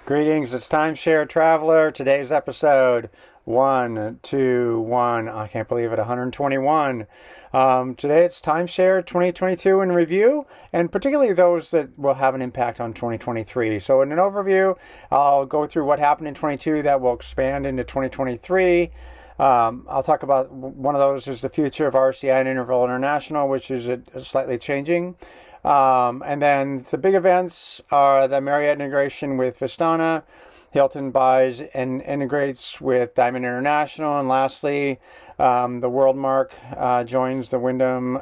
Greetings, it's Timeshare Traveler. Today's episode 121. I can't believe it, 121. Today it's Timeshare 2022 in review, and particularly those that will have an impact on 2023. So in an overview, I'll go through what happened in 22 that will expand into 2023. I'll talk about one of those is the future of RCI and Interval International, which is slightly changing. And then the big events are the Marriott integration with Vistana, Hilton buys and integrates with Diamond International, and lastly, the WorldMark joins the Wyndham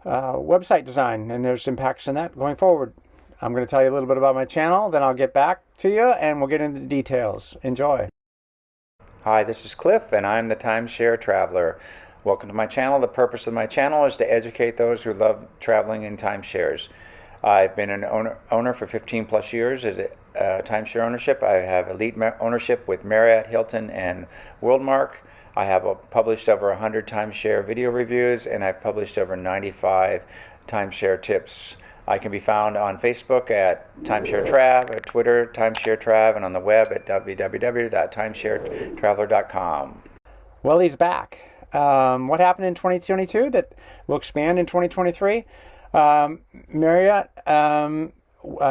website design, and there's impacts in that going forward. I'm going to tell you a little bit about my channel, then I'll get back to you, and we'll get into the details. Enjoy. Hi, this is Cliff, and I'm the Timeshare Traveler. Welcome to my channel. The purpose of my channel is to educate those who love traveling in timeshares. I've been an owner for 15 plus years at timeshare ownership. I have elite ownership with Marriott, Hilton, and WorldMark. I have published over 100 timeshare video reviews, and I've published over 95 timeshare tips. I can be found on Facebook at Timeshare Trav, at Twitter, Timeshare Trav, and on the web at www.timesharetraveler.com. Well, he's back. What happened in 2022 that will expand in 2023? Marriott,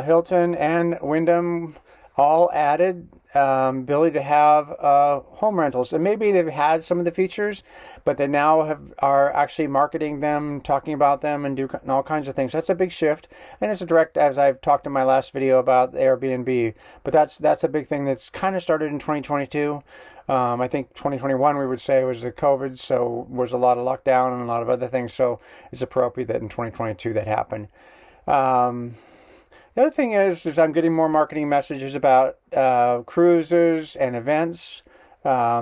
Hilton, and Wyndham all added ability to have home rentals, and maybe they've had some of the features, but they now are actually marketing them, talking about them, and all kinds of things. That's a big shift, and it's a direct, as I've talked in my last video about Airbnb. But that's a big thing that's kind of started in 2022. I think 2021 we would say was the COVID, so was a lot of lockdown and a lot of other things. So it's appropriate that in 2022 that happened. The other thing is I'm getting more marketing messages about cruises and events,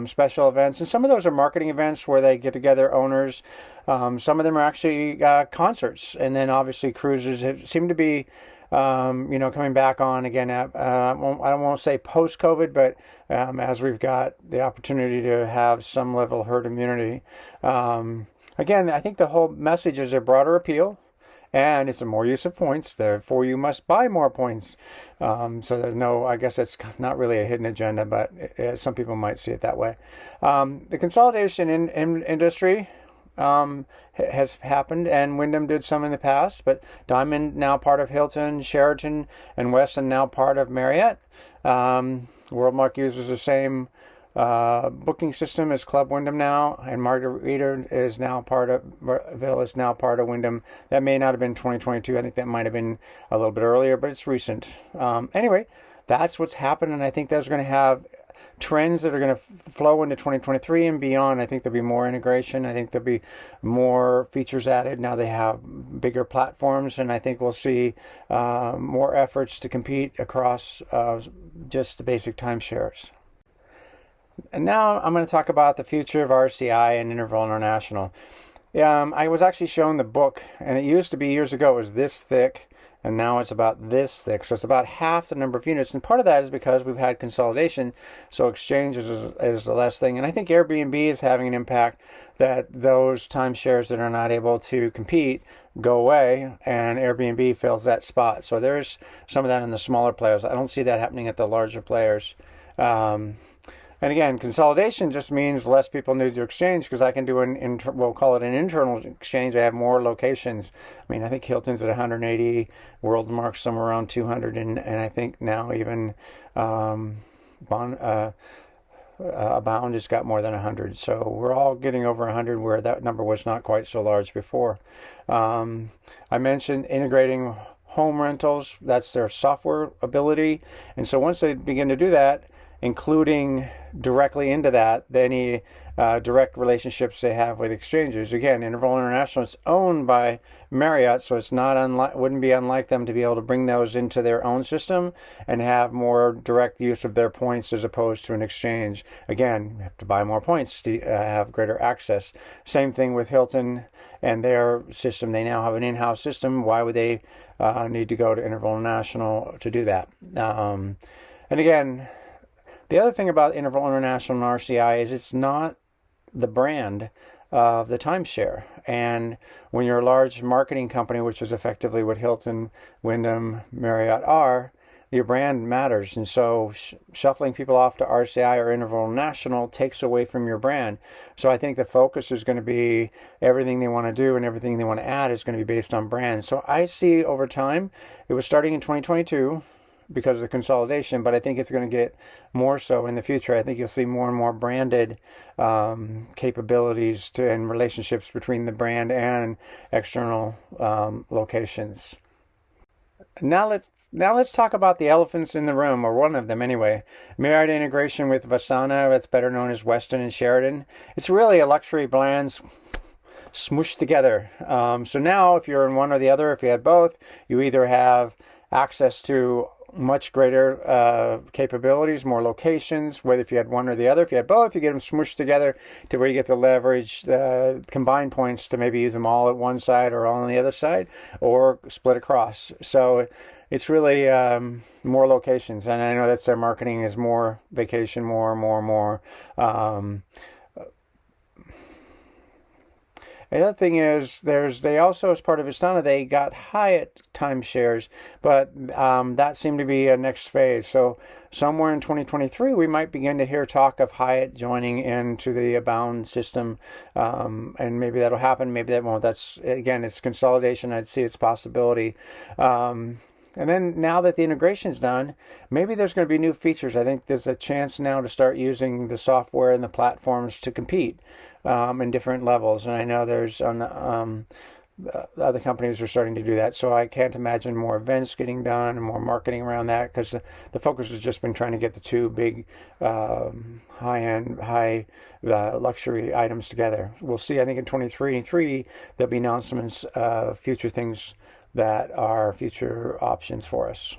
special events, and some of those are marketing events where they get together owners. Some of them are actually concerts, and then obviously cruises seem to be coming back on again. I won't say post-COVID, but as we've got the opportunity to have some level of herd immunity. Again, I think the whole message is a broader appeal, and it's a more use of points. Therefore, you must buy more points. So there's no, I guess it's not really a hidden agenda, but some people might see it that way. The consolidation in industry has happened, and Wyndham did some in the past, but Diamond now part of Hilton, Sheraton, and Westin now part of Marriott. WorldMark uses the same booking system as Club Wyndham now, and Marriott is now part of Wyndham. That may not have been 2022. I think that might have been a little bit earlier, but it's recent. Anyway, that's what's happened, and I think those are going to have trends that are going to flow into 2023 and beyond. I think there'll be more integration. I think there'll be more features added. Now they have bigger platforms, and I think we'll see more efforts to compete across just the basic timeshares. And now I'm going to talk about the future of RCI and Interval International. I was actually shown the book, and it used to be years ago, it was this thick, and now it's about this thick. So it's about half the number of units. And part of that is because we've had consolidation, so exchange is the less thing. And I think Airbnb is having an impact that those timeshares that are not able to compete go away, and Airbnb fills that spot. So there's some of that in the smaller players. I don't see that happening at the larger players. And again, consolidation just means less people need to exchange, because I can do we'll call it an internal exchange. I have more locations. I mean, I think Hilton's at 180, WorldMark's somewhere around 200, and I think now even Abound has got more than 100. So we're all getting over 100, where that number was not quite so large before. I mentioned integrating home rentals. That's their software ability. And so once they begin to do that, including directly into that any direct relationships they have with exchanges. Again, Interval International is owned by Marriott, so it's not wouldn't be unlike them to be able to bring those into their own system and have more direct use of their points as opposed to an exchange. Again, you have to buy more points to have greater access. Same thing with Hilton and their system. They now have an in-house system. Why would they need to go to Interval International to do that? And again, the other thing about Interval International and RCI is it's not the brand of the timeshare. And when you're a large marketing company, which is effectively what Hilton, Wyndham, Marriott are, your brand matters. And so shuffling people off to RCI or Interval National takes away from your brand. So I think the focus is going to be everything they want to do and everything they want to add is going to be based on brand. So I see over time, it was starting in 2022 because of the consolidation, but I think it's going to get more so in the future. I think you'll see more and more branded capabilities and relationships between the brand and external locations. Now let's talk about the elephants in the room, or one of them anyway. Marriott integration with Vasana, that's better known as Westin and Sheraton. It's really a luxury brands smooshed together. So now if you're in one or the other, if you had both, you either have access to much greater capabilities, more locations, whether if you had one or the other. If you had both, you get them smooshed together to where you get to leverage the combined points to maybe use them all at one side or all on the other side, or split across. So it's really more locations, and I know that's their marketing is more vacation, more. The other thing is, they also, as part of Vistana, they got Hyatt timeshares, but that seemed to be a next phase. So somewhere in 2023, we might begin to hear talk of Hyatt joining into the Abound system, and maybe that'll happen, maybe that won't. That's, again, it's consolidation. I'd see its possibility. And then now that the integration's done, maybe there's going to be new features. I think there's a chance now to start using the software and the platforms to compete in different levels. And I know there's on the other companies are starting to do that. So I can't imagine more events getting done and more marketing around that, because the focus has just been trying to get the two big high-end, luxury items together. We'll see, I think in 2023, there'll be announcements of future things that are future options for us.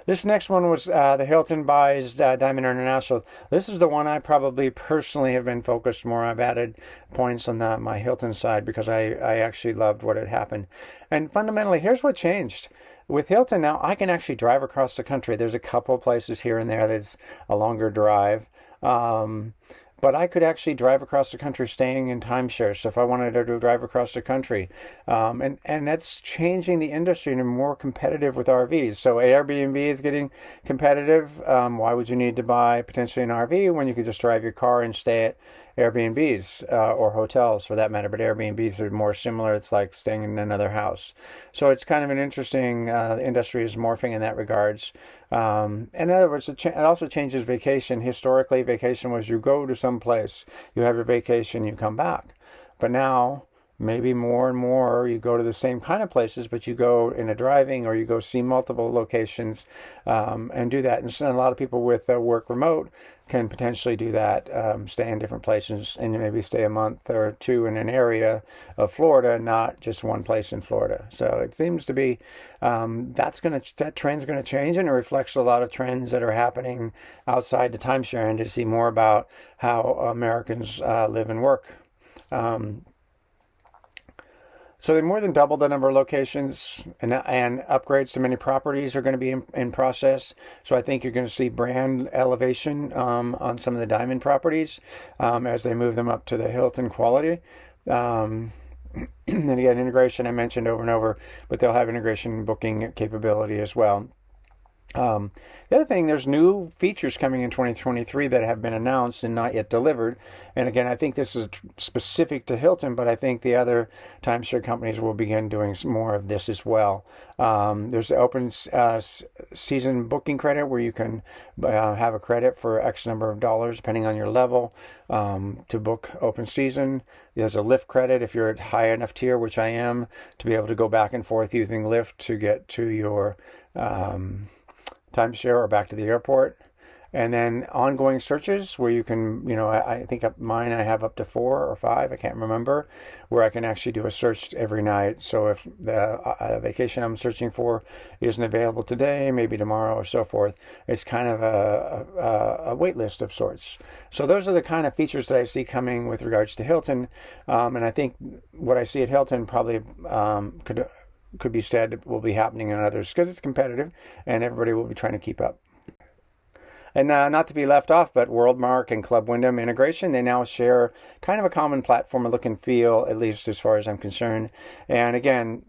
This next one was the Hilton buys Diamond International. This is the one I probably personally have been focused more. I've added points on my Hilton side because I actually loved what had happened. And fundamentally, here's what changed. With Hilton now, I can actually drive across the country. There's a couple of places here and there that's a longer drive. But I could actually drive across the country staying in timeshare. So if I wanted to drive across the country, and that's changing the industry and more competitive with RVs. So Airbnb is getting competitive. Why would you need to buy potentially an RV when you could just drive your car and stay at Airbnbs or hotels for that matter? But Airbnbs are more similar. It's like staying in another house. So it's kind of an interesting, the industry is morphing in that regards. In other words, it also changes vacation. Historically, vacation was you go to some place, you have your vacation, you come back. But now, maybe more and more, you go to the same kind of places, but you go in a driving, or you go see multiple locations and do that. And so a lot of people with work remote can potentially do that, stay in different places, and maybe stay a month or two in an area of Florida, not just one place in Florida. So it seems to be that trend's going to change, and it reflects a lot of trends that are happening outside the timeshare and to see more about how Americans live and work. So they more than doubled the number of locations, and upgrades to many properties are going to be in process. So I think you're going to see brand elevation on some of the Diamond properties as they move them up to the Hilton quality. And again, integration I mentioned over and over, but they'll have integration booking capability as well. The other thing, there's new features coming in 2023 that have been announced and not yet delivered. And again, I think this is specific to Hilton, but I think the other timeshare companies will begin doing some more of this as well. There's the open season booking credit, where you can have a credit for X number of dollars, depending on your level, to book open season. There's a Lyft credit if you're at high enough tier, which I am, to be able to go back and forth using Lyft to get to your timeshare or back to the airport. And then ongoing searches where you can, I think mine I have up to 4 or 5, I can't remember, where I can actually do a search every night. So if the vacation I'm searching for isn't available today, maybe tomorrow or so forth, it's kind of a wait list of sorts. So those are the kind of features that I see coming with regards to Hilton. And I think what I see at Hilton probably could be said will be happening in others, because it's competitive and everybody will be trying to keep up. And not to be left off, but WorldMark and Club Wyndham integration, they now share kind of a common platform, a look and feel, at least as far as I'm concerned. And again,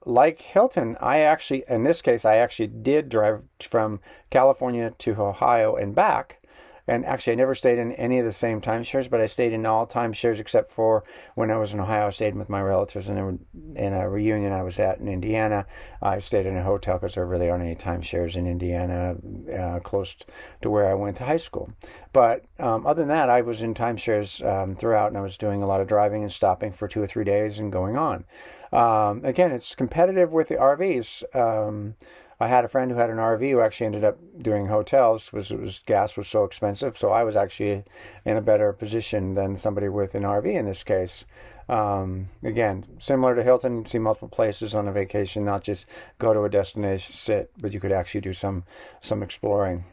like Hilton, in this case, I actually did drive from California to Ohio and back. And actually, I never stayed in any of the same timeshares, but I stayed in all timeshares except for when I was in Ohio. I stayed with my relatives, and in a reunion I was at in Indiana, I stayed in a hotel because there really aren't any timeshares in Indiana close to where I went to high school. But other than that, I was in timeshares throughout, and I was doing a lot of driving and stopping for 2 or 3 days and going on. Again, it's competitive with the RVs. I had a friend who had an RV who actually ended up doing hotels. Gas was so expensive, so I was actually in a better position than somebody with an RV in this case. Again, similar to Hilton, you see multiple places on a vacation, not just go to a destination, sit, but you could actually do some exploring.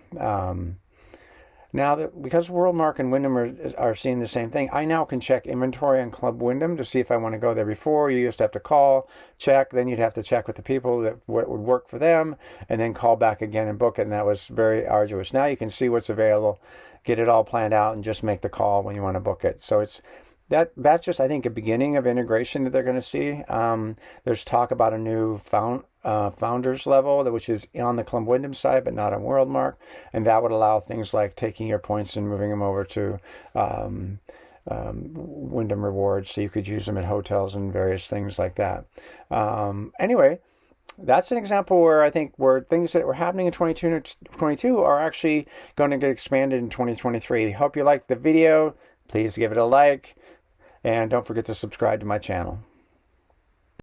Now, because WorldMark and Wyndham are seeing the same thing, I now can check inventory on Club Wyndham to see if I want to go there. Before, you used to have to call, check, then you'd have to check with the people what would work for them, and then call back again and book it, and that was very arduous. Now you can see what's available, get it all planned out, and just make the call when you want to book it. So that's just, I think, a beginning of integration that they're going to see. There's talk about a new founders level, which is on the Club Wyndham side, but not on WorldMark, and that would allow things like taking your points and moving them over to Wyndham Rewards, so you could use them at hotels and various things like that. Anyway, that's an example where I think things that were happening in 2022 are actually going to get expanded in 2023. Hope you liked the video. Please give it a like. And don't forget to subscribe to my channel.